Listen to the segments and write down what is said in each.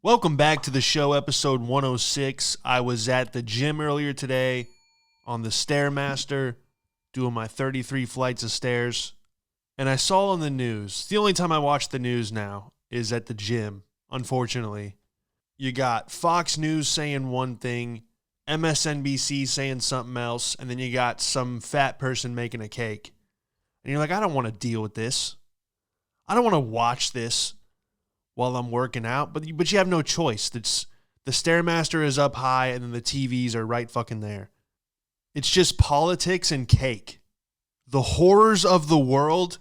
Welcome back to the show, episode 106. I was at the gym earlier today on the Stairmaster doing my 33 flights of stairs, and I saw on the news, the only time I watch the news now is at the gym, unfortunately. You got Fox News saying one thing, MSNBC saying something else, and then you got some fat person making a cake. And you're like, I don't want to deal with this. I don't want to watch this while I'm working out, but you have no choice. The Stairmaster is up high, and then the TVs are right fucking there. It's just politics and cake. The horrors of the world,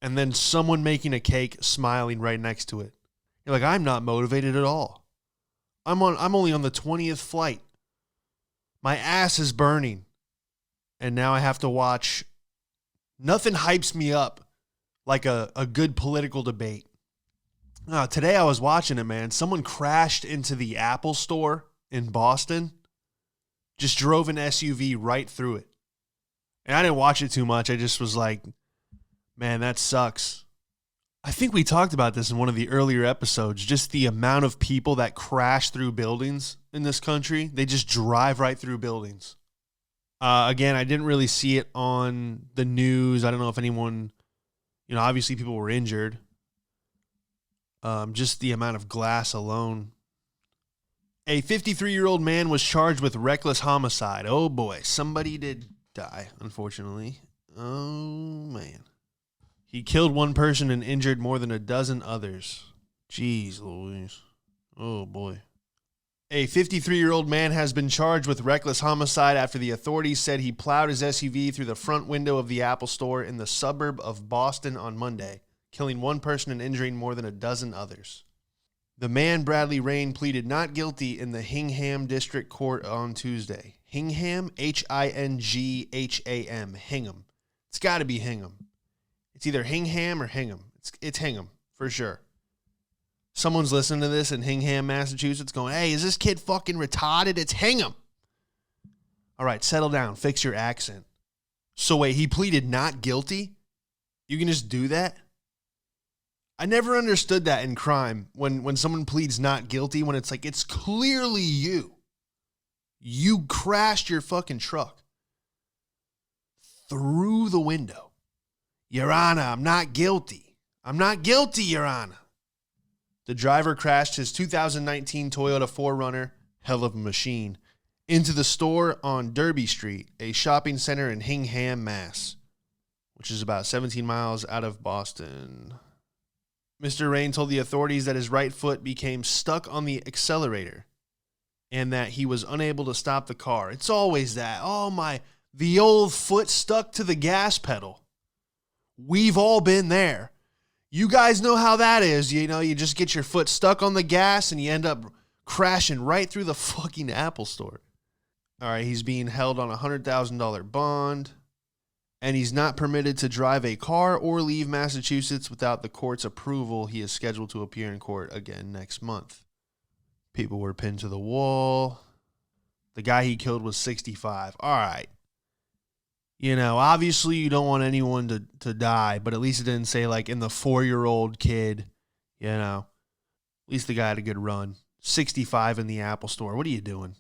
and then someone making a cake smiling right next to it. You're like, I'm not motivated at all. I'm only on the 20th flight. My ass is burning. And now I have to watch. Nothing hypes me up like a good political debate. Today I was watching it, man. Someone crashed into the Apple store in Boston. Just drove an SUV right through it. And I didn't watch it too much. I just was like, man, that sucks. I think we talked about this in one of the earlier episodes. Just the amount of people that crash through buildings in this country. They just drive right through buildings. Again, I didn't really see it on the news. I don't know if anyone, obviously people were injured. Just the amount of glass alone. A 53-year-old man was charged with reckless homicide. Oh boy, somebody did die, unfortunately. Oh man. He killed one person and injured more than a dozen others. Jeez Louise. Oh boy. A 53-year-old man has been charged with reckless homicide after the authorities said he plowed his SUV through the front window of the Apple store in the suburb of Boston on Monday, killing one person and injuring more than a dozen others. The man, Bradley Rain, pleaded not guilty in the Hingham District Court on Tuesday. Hingham? Hingham. Hingham. It's got to be Hingham. It's either Hingham or Hingham. It's Hingham, for sure. Someone's listening to this in Hingham, Massachusetts going, hey, is this kid fucking retarded? It's Hingham. All right, settle down. Fix your accent. So wait, he pleaded not guilty? You can just do that? I never understood that in crime when someone pleads not guilty, when it's like, it's clearly you. You crashed your fucking truck through the window. Your Honor, I'm not guilty. I'm not guilty, Your Honor. The driver crashed his 2019 Toyota 4Runner, hell of a machine, into the store on Derby Street, a shopping center in Hingham, Mass., which is about 17 miles out of Boston. Mr. Rain told the authorities that his right foot became stuck on the accelerator and that he was unable to stop the car. It's always that. The old foot stuck to the gas pedal. We've all been there. You guys know how that is. You just get your foot stuck on the gas and you end up crashing right through the fucking Apple store. All right, he's being held on a $100,000 bond. And he's not permitted to drive a car or leave Massachusetts without the court's approval. He is scheduled to appear in court again next month. People were pinned to the wall. The guy he killed was 65. All right. Obviously you don't want anyone to die, but at least it didn't say like in the 4-year-old kid, At least the guy had a good run. 65 in the Apple store. What are you doing?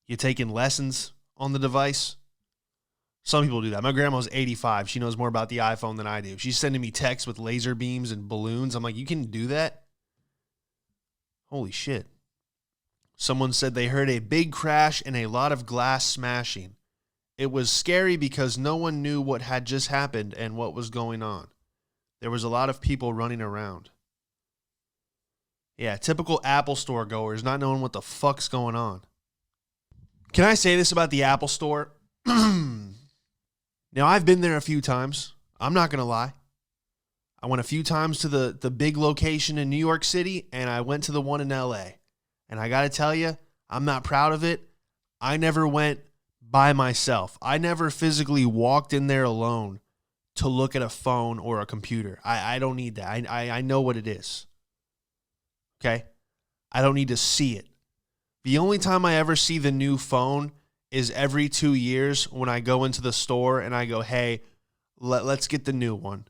You taking lessons on the device? Some people do that. My grandma's 85. She knows more about the iPhone than I do. She's sending me texts with laser beams and balloons. I'm like, you can do that? Holy shit. Someone said they heard a big crash and a lot of glass smashing. It was scary because no one knew what had just happened and what was going on. There was a lot of people running around. Yeah, typical Apple store goers not knowing what the fuck's going on. Can I say this about the Apple store? Now, I've been there a few times. I'm not going to lie. I went a few times to the big location in New York City, and I went to the one in LA. And I got to tell you, I'm not proud of it. I never went by myself. I never physically walked in there alone to look at a phone or a computer. I don't need that. I know what it is. Okay? I don't need to see it. The only time I ever see the new phone is every 2 years when I go into the store and I go, hey, let's get the new one.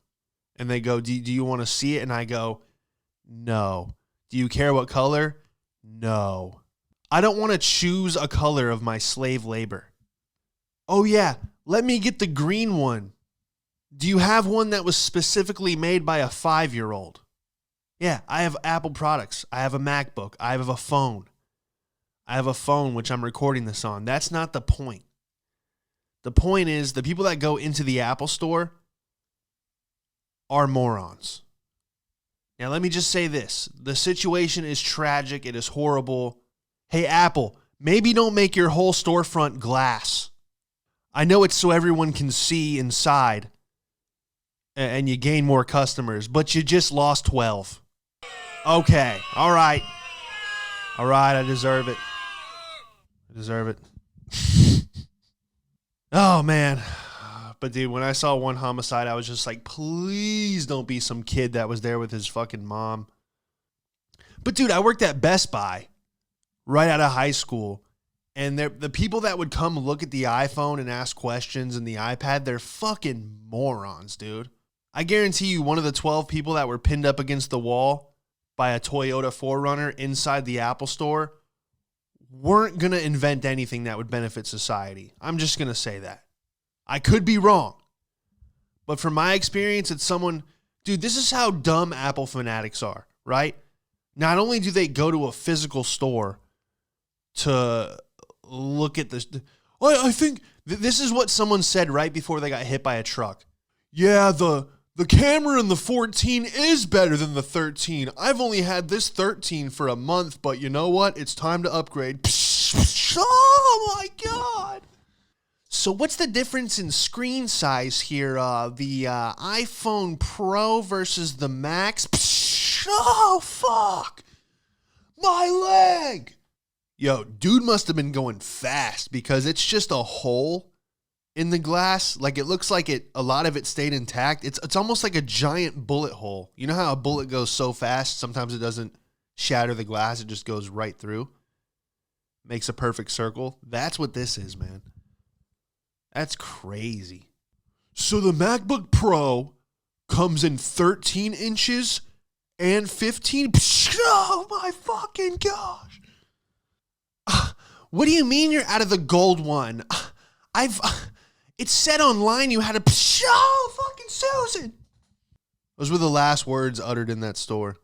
And they go, do you want to see it? And I go, no. Do you care what color? No. I don't want to choose a color of my slave labor. Oh yeah, let me get the green one. Do you have one that was specifically made by a 5-year-old? Yeah, I have Apple products. I have a MacBook. I have a phone. I have a phone which I'm recording this on. That's not the point. The point is the people that go into the Apple store are morons. Now, let me just say this. The situation is tragic. It is horrible. Hey, Apple, maybe don't make your whole storefront glass. I know it's so everyone can see inside and you gain more customers, but you just lost 12. Okay, all right. All right, I deserve it. I deserve it. Oh, man. But, dude, when I saw one homicide, I was just like, please don't be some kid that was there with his fucking mom. But, dude, I worked at Best Buy right out of high school. And the people that would come look at the iPhone and ask questions and the iPad, they're fucking morons, dude. I guarantee you one of the 12 people that were pinned up against the wall by a Toyota 4Runner inside the Apple store weren't going to invent anything that would benefit society. I'm just going to say that. I could be wrong. But from my experience, it's someone, dude, this is how dumb Apple fanatics are, right? Not only do they go to a physical store to look at this. I think this is what someone said right before they got hit by a truck. Yeah, the camera in the 14 is better than the 13. I've only had this 13 for a month, but you know what? It's time to upgrade. Oh my God. So what's the difference in screen size here? The iPhone Pro versus the Max? Oh, fuck. My leg. Yo, dude must have been going fast because it's just a hole in the glass. Like, it looks like a lot of it stayed intact. It's almost like a giant bullet hole. You know how a bullet goes so fast, sometimes it doesn't shatter the glass, it just goes right through. Makes a perfect circle. That's what this is, man. That's crazy. So the MacBook Pro comes in 13 inches and 15. Oh my fucking gosh. What do you mean you're out of the gold one? It said online you had a fucking Susan. Those were the last words uttered in that store.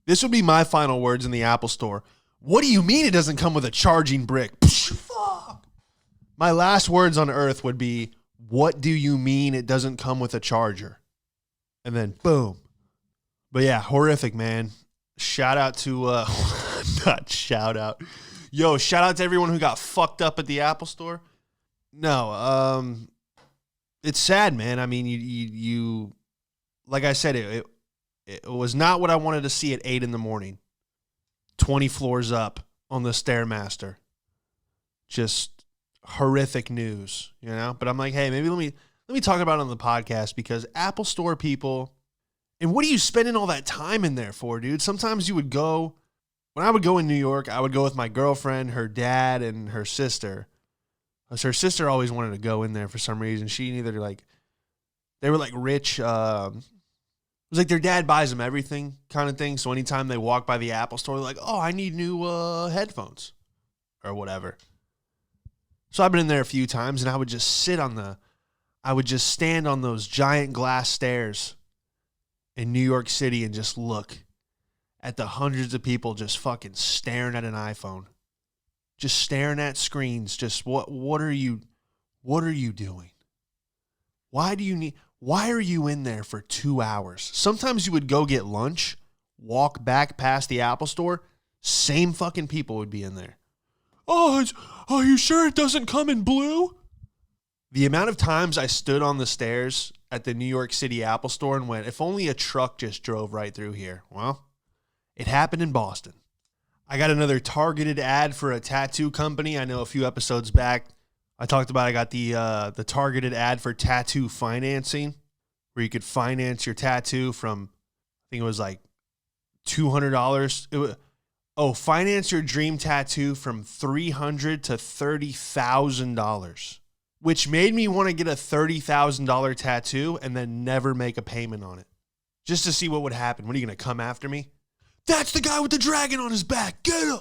This would be my final words in the Apple store. What do you mean it doesn't come with a charging brick? Fuck. My last words on earth would be, what do you mean it doesn't come with a charger? And then boom. But yeah, horrific, man. Shout out to, not shout out. Yo, shout out to everyone who got fucked up at the Apple store. No, it's sad, man. I mean, you like I said, it was not what I wanted to see at 8 a.m, 20 floors up on the Stairmaster. Just horrific news, you know? But I'm like, hey, maybe let me talk about it on the podcast because Apple store people, and what are you spending all that time in there for, dude? Sometimes you would go, when I would go in New York, I would go with my girlfriend, her dad, and her sister. Because her sister always wanted to go in there for some reason. She neither they were like rich. It was like their dad buys them everything kind of thing. So anytime they walk by the Apple store, they're like, oh, I need new headphones or whatever. So I've been in there a few times and I would just stand on those giant glass stairs in New York City and just look at the hundreds of people just fucking staring at an iPhone. Just staring at screens. Just what are you doing? Why are you in there for 2 hours? Sometimes you would go get lunch, walk back past the Apple store, same fucking people would be in there. Oh, are you sure it doesn't come in blue? The amount of times I stood on the stairs at the New York City Apple store and went, if only a truck just drove right through here. Well, it happened in Boston. I got another targeted ad for a tattoo company. I know a few episodes back, I talked about I got the targeted ad for tattoo financing, where you could finance your tattoo from, I think it was like $200. Finance your dream tattoo from $300 to $30,000, which made me want to get a $30,000 tattoo and then never make a payment on it, just to see what would happen. What, are you going to come after me? That's the guy with the dragon on his back. Get him.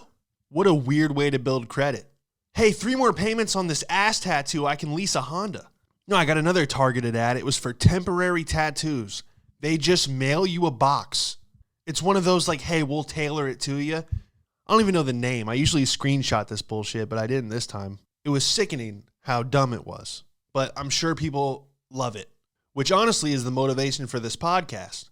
What a weird way to build credit. Hey, 3 more payments on this ass tattoo. I can lease a Honda. No, I got another targeted ad. It was for temporary tattoos. They just mail you a box. It's one of those like, hey, we'll tailor it to you. I don't even know the name. I usually screenshot this bullshit, but I didn't this time. It was sickening how dumb it was. But I'm sure people love it, which honestly is the motivation for this podcast.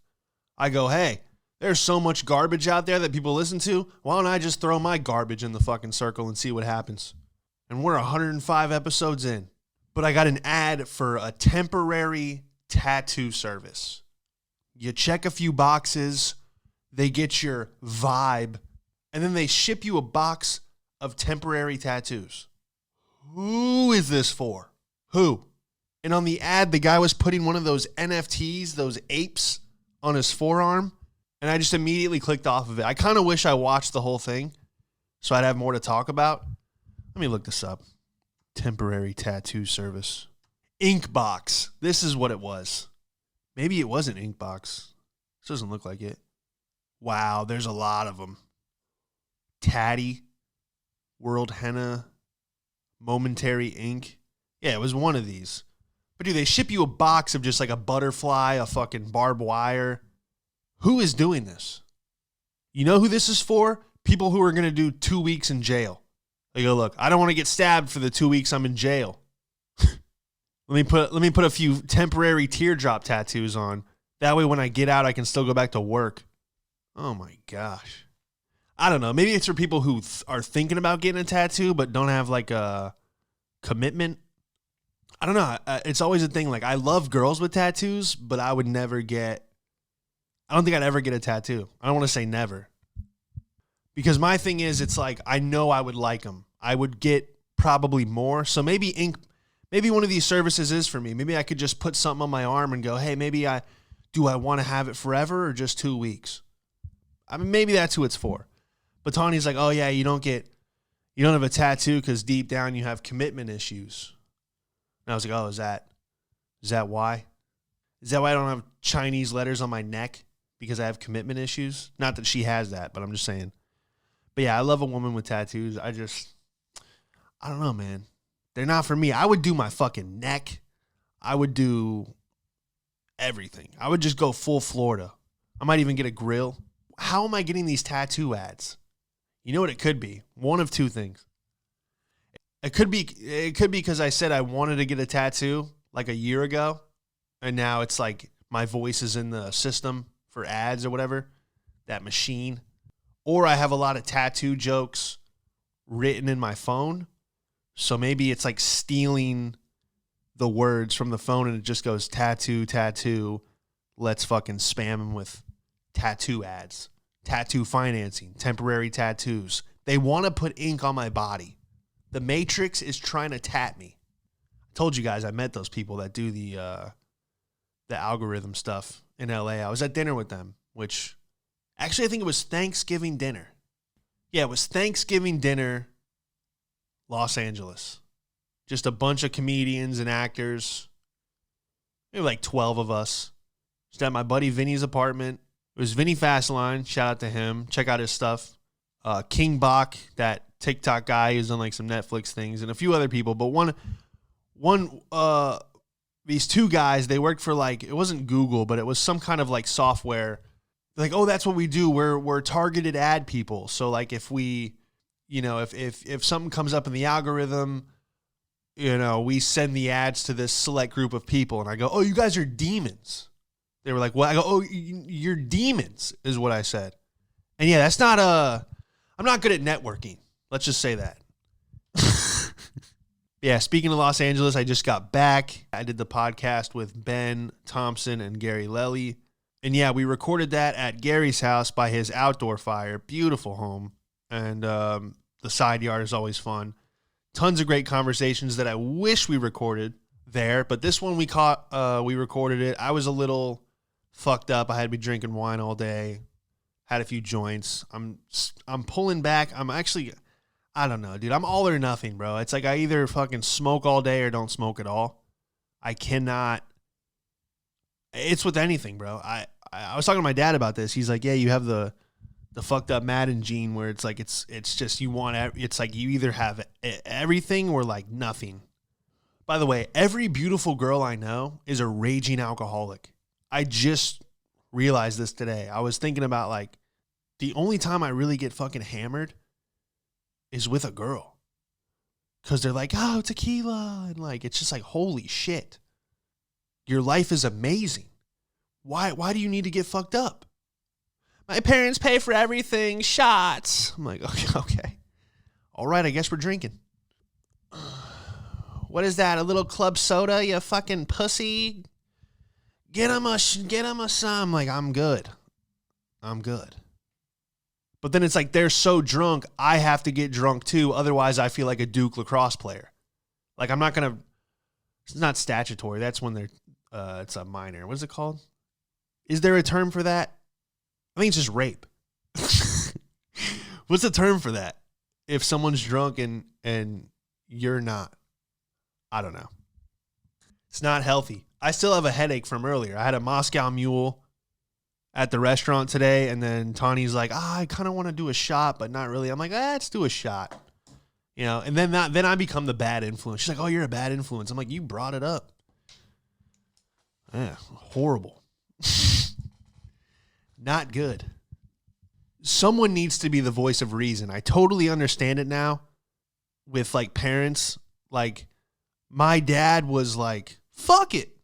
I go, hey, there's so much garbage out there that people listen to. Why don't I just throw my garbage in the fucking circle and see what happens? And we're 105 episodes in. But I got an ad for a temporary tattoo service. You check a few boxes, they get your vibe, and then they ship you a box of temporary tattoos. Who is this for? Who? And on the ad, the guy was putting one of those NFTs, those apes, on his forearm, and I just immediately clicked off of it. I kind of wish I watched the whole thing so I'd have more to talk about. Let me look this up. Temporary tattoo service. Inkbox. This is what it was. Maybe it wasn't Inkbox. This doesn't look like it. Wow, there's a lot of them. Tatty, World Henna, Momentary Ink. Yeah, it was one of these. But dude, they ship you a box of just like a butterfly, a fucking barbed wire. Who is doing this? You know who this is for? People who are going to do 2 weeks in jail. They go, look, I don't want to get stabbed for the 2 weeks I'm in jail. Let me put a few temporary teardrop tattoos on. That way when I get out, I can still go back to work. Oh my gosh. I don't know. Maybe it's for people who are thinking about getting a tattoo but don't have like a commitment. I don't know. It's always a thing. Like, I love girls with tattoos, but I don't think I'd ever get a tattoo. I don't want to say never. Because my thing is, it's like, I know I would like them. I would get probably more. So maybe one of these services is for me. Maybe I could just put something on my arm and go, hey, do I want to have it forever or just 2 weeks? I mean, maybe that's who it's for. But Tawny's like, oh yeah, you don't have a tattoo because deep down you have commitment issues. And I was like, oh, is that why? Is that why I don't have Chinese letters on my neck? Because I have commitment issues? Not that she has that, but I'm just saying. But yeah, I love a woman with tattoos. I don't know, man. They're not for me. I would do my fucking neck. I would do everything. I would just go full Florida. I might even get a grill. How am I getting these tattoo ads? You know what it could be? One of two things. It could be because I said I wanted to get a tattoo like a year ago, and now it's like my voice is in the system for ads or whatever, that machine. Or I have a lot of tattoo jokes written in my phone, so maybe it's like stealing the words from the phone and it just goes tattoo, tattoo. Let's fucking spam them with tattoo ads, tattoo financing, temporary tattoos. They want to put ink on my body. The Matrix is trying to tat me. I told you guys I met those people that do the algorithm stuff in LA. I was at dinner with them, which actually I think it was Thanksgiving dinner. Yeah, it was Thanksgiving dinner, Los Angeles. Just a bunch of comedians and actors. Maybe like 12 of us. Just at my buddy Vinny's apartment. It was Vinny Fastline. Shout out to him. Check out his stuff. King Bach, that TikTok guy who's on like some Netflix things, and a few other people. But these two guys, they worked for like, it wasn't Google, but it was some kind of like software. They're like, oh, that's what we do. We're targeted ad people. So like if we, if something comes up in the algorithm, we send the ads to this select group of people. And I go, oh, you guys are demons. They were like, what? I go, oh, you're demons is what I said. And yeah, that's not I'm not good at networking. Let's just say that. Yeah, speaking of Los Angeles, I just got back. I did the podcast with Ben Thompson and Gary Lelly. And yeah, we recorded that at Gary's house by his outdoor fire. Beautiful home. And the side yard is always fun. Tons of great conversations that I wish we recorded there. But this one we recorded it. I was a little fucked up. I had to be drinking wine all day. Had a few joints. I'm pulling back. I don't know, dude. I'm all or nothing, bro. It's like I either fucking smoke all day or don't smoke at all. I cannot. It's with anything, bro. I was talking to my dad about this. He's like, yeah, you have the the fucked up Madden gene where it's like it's just you want it's like you either have everything or like nothing. By the way, every beautiful girl I know is a raging alcoholic. I just realized this today. I was thinking about like the only time I really get fucking hammered is with a girl. Cause they're like, oh, tequila. And like, it's just like, holy shit. Your life is amazing. Why do you need to get fucked up? My parents pay for everything. Shots. I'm like, okay. All right, I guess we're drinking. What is that? A little club soda, you fucking pussy? Get him a some. Like, I'm good. But then it's like they're so drunk, I have to get drunk too. Otherwise, I feel like a Duke lacrosse player. Like, I'm not going to... It's not statutory. That's when they're... it's a minor. What is it called? Is there a term for that? I think it's just rape. What's the term for that? If someone's drunk and you're not. I don't know. It's not healthy. I still have a headache from earlier. I had a Moscow Mule at the restaurant today, and then Tawny's like, I kind of want to do a shot, but not really. I'm like, let's do a shot. You know, and then I become the bad influence. She's like, oh, you're a bad influence. I'm like, you brought it up. Yeah, horrible. Not good. Someone needs to be the voice of reason. I totally understand it now with like parents. Like, my dad was like, fuck it.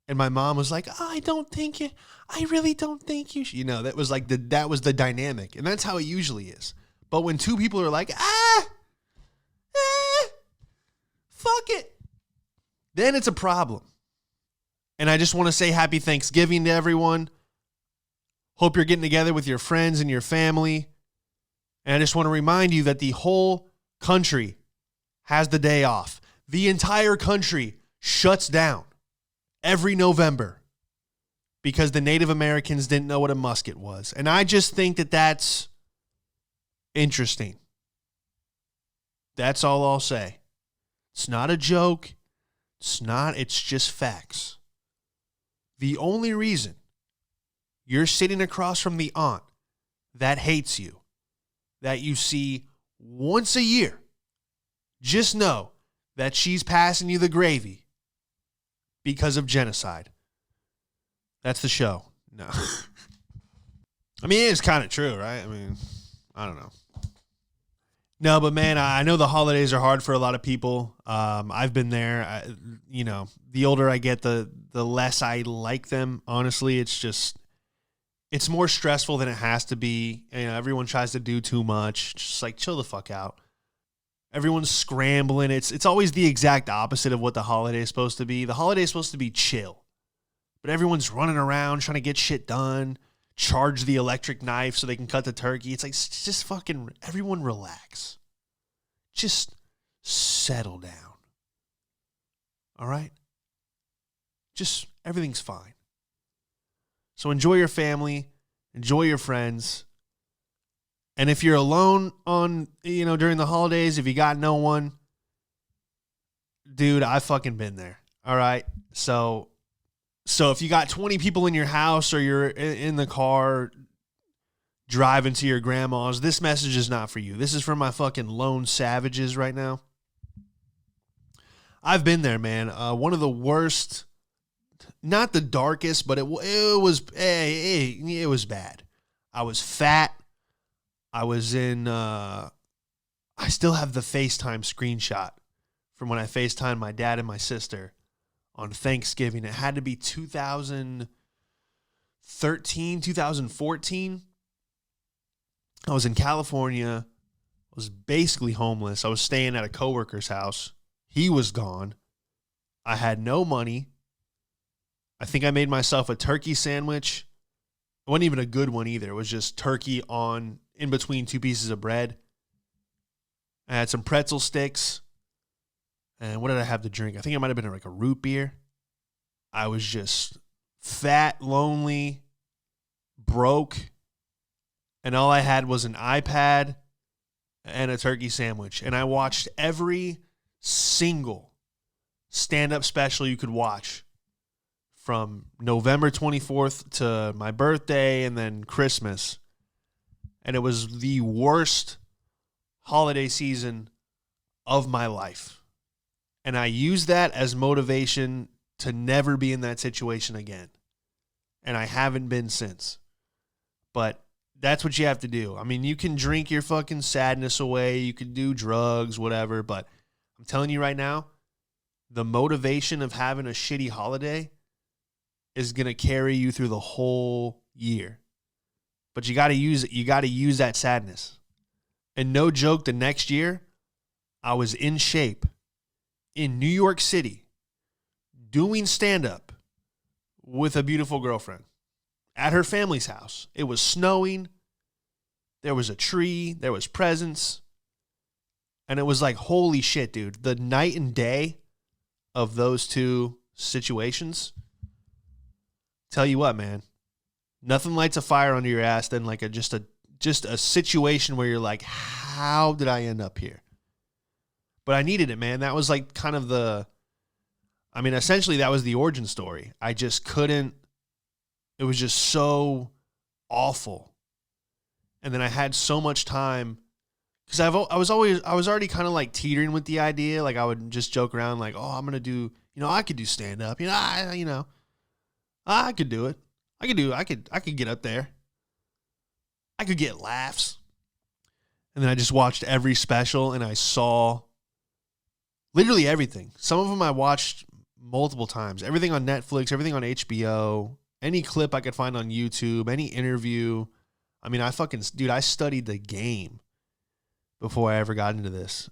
And my mom was like, I really don't think you should. You know, that was like that was the dynamic. And that's how it usually is. But when two people are like, fuck it, then it's a problem. And I just want to say happy Thanksgiving to everyone. Hope you're getting together with your friends and your family. And I just want to remind you that the whole country has the day off. The entire country shuts down every November because the Native Americans didn't know what a musket was. And I just think that that's interesting. That's all I'll say. It's not a joke. It's just facts. The only reason you're sitting across from the aunt that hates you, that you see once a year, just know that she's passing you the gravy because of genocide. That's the show. No. I mean, it's kind of true, right? I mean, I don't know. No, but man, I know the holidays are hard for a lot of people. I've been there. The older I get, the less I like them. Honestly, it's more stressful than it has to be. You know, everyone tries to do too much. Just like chill the fuck out. Everyone's scrambling. It's always the exact opposite of what the holiday is supposed to be. The holiday is supposed to be chill. But everyone's running around trying to get shit done, charge the electric knife so they can cut the turkey. It's like, just fucking, everyone relax. Just settle down. All right? Just, everything's fine. So enjoy your family. Enjoy your friends. And if you're alone during the holidays, if you got no one, dude, I've fucking been there. All right. So if you got 20 people in your house or you're in the car driving to your grandma's, this message is not for you. This is for my fucking lone savages right now. I've been there, man. One of the worst, not the darkest, but it was bad. I was fat. I was in, I still have the FaceTime screenshot from when I FaceTimed my dad and my sister on Thanksgiving. It had to be 2013, 2014. I was in California. I was basically homeless. I was staying at a coworker's house. He was gone. I had no money. I think I made myself a turkey sandwich. It wasn't even a good one either. It was just turkey in between two pieces of bread. I had some pretzel sticks. And what did I have to drink? I think it might have been like a root beer. I was just fat, lonely, broke. And all I had was an iPad and a turkey sandwich. And I watched every single stand-up special you could watch from November 24th to my birthday and then Christmas. And it was the worst holiday season of my life. And I used that as motivation to never be in that situation again. And I haven't been since. But that's what you have to do. I mean, you can drink your fucking sadness away. You can do drugs, whatever. But I'm telling you right now, the motivation of having a shitty holiday is going to carry you through the whole year. But you got to use it. You got to use that sadness. And no joke, the next year, I was in shape in New York City doing stand-up with a beautiful girlfriend at her family's house. It was snowing. There was a tree. There was presents. And it was like, holy shit, dude. The night and day of those two situations, tell you what, man, nothing lights a fire under your ass than like just a situation where you're like, how did I end up here? But I needed it, man. That was like kind of essentially that was the origin story. I just couldn't, it was just so awful. And then I had so much time because I was already kind of like teetering with the idea. Like I would just joke around like, oh, I'm going to do, I could do stand up, I could do it. I could get up there. I could get laughs. And then I just watched every special and I saw literally everything. Some of them I watched multiple times. Everything on Netflix, everything on HBO, any clip I could find on YouTube, any interview. I mean, I studied the game before I ever got into this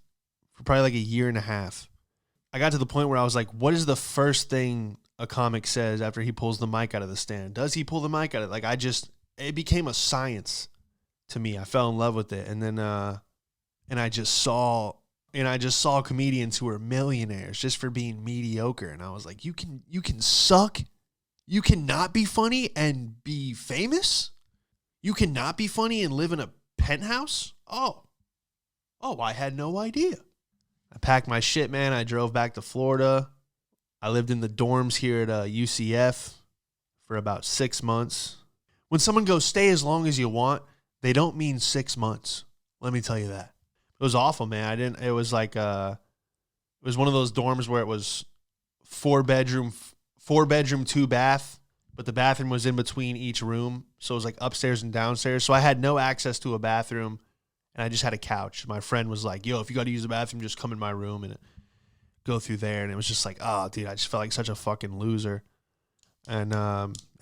for probably like a year and a half. I got to the point where I was like, what is the first thing a comic says after he pulls the mic out of the stand? Does he pull the mic out of it? Like it became a science to me. I fell in love with it. And then, and I just saw comedians who were millionaires just for being mediocre. And I was like, you can suck. You cannot be funny and be famous. You cannot be funny and live in a penthouse. Oh, I had no idea. I packed my shit, man. I drove back to Florida. I lived in the dorms here at UCF for about 6 months. When someone goes, stay as long as you want, they don't mean 6 months. Let me tell you that. It was awful, man. It was like, it was one of those dorms where it was 4-bedroom, 2-bath, but the bathroom was in between each room. So it was like upstairs and downstairs. So I had no access to a bathroom and I just had a couch. My friend was like, yo, if you got to use the bathroom, just come in my room and go through there. And it was just like, oh, dude, I just felt like such a fucking loser. And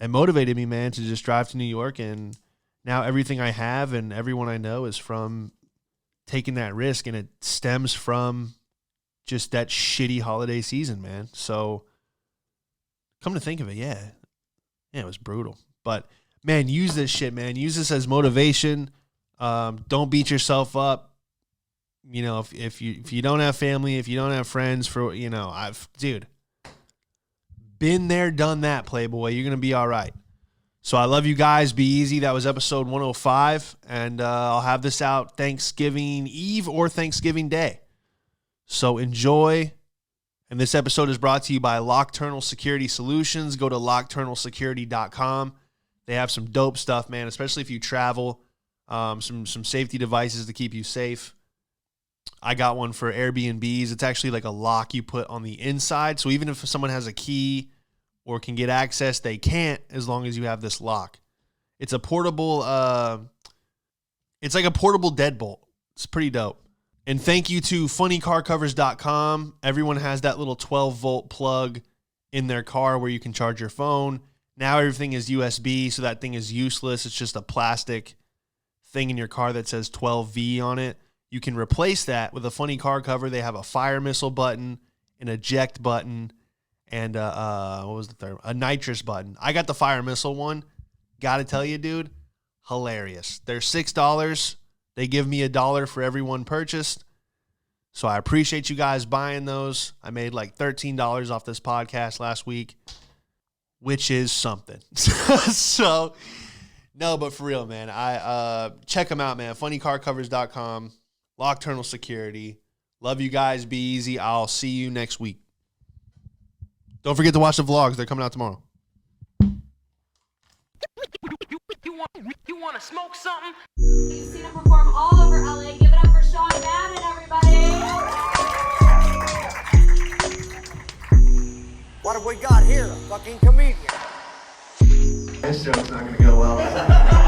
it motivated me, man, to just drive to New York. And now everything I have and everyone I know is from taking that risk. And it stems from just that shitty holiday season, man. So come to think of it, yeah, it was brutal. But, man, use this shit, man. Use this as motivation. Don't beat yourself up. If you don't have family, if you don't have friends, dude, been there, done that, Playboy. You're going to be all right. So I love you guys. Be easy. That was episode 105. And I'll have this out Thanksgiving Eve or Thanksgiving Day. So enjoy. And this episode is brought to you by Nocturnal Security Solutions. Go to nocturnalsecurity.com. They have some dope stuff, man, especially if you travel. Some safety devices to keep you safe. I got one for Airbnbs. It's actually like a lock you put on the inside. So even if someone has a key or can get access, they can't as long as you have this lock. It's a portable, it's like a portable deadbolt. It's pretty dope. And thank you to funnycarcovers.com. Everyone has that little 12-volt plug in their car where you can charge your phone. Now everything is USB, so that thing is useless. It's just a plastic thing in your car that says 12V on it. You can replace that with a funny car cover. They have a fire missile button, an eject button, and what was the third? A nitrous button. I got the fire missile one. Got to tell you, dude, hilarious. They're $6. They give me $1 for every one purchased. So I appreciate you guys buying those. I made like $13 off this podcast last week, which is something. So, no, but for real, man, I check them out, man. Funnycarcovers.com, Nocturnal Security. Love you guys. Be easy. I'll see you next week. Don't forget to watch the vlogs. They're coming out tomorrow. You wanna smoke something? You've seen him perform all over LA. Give it up for Sean Madden, everybody. What have we got here? A fucking comedian. This show's not gonna go well.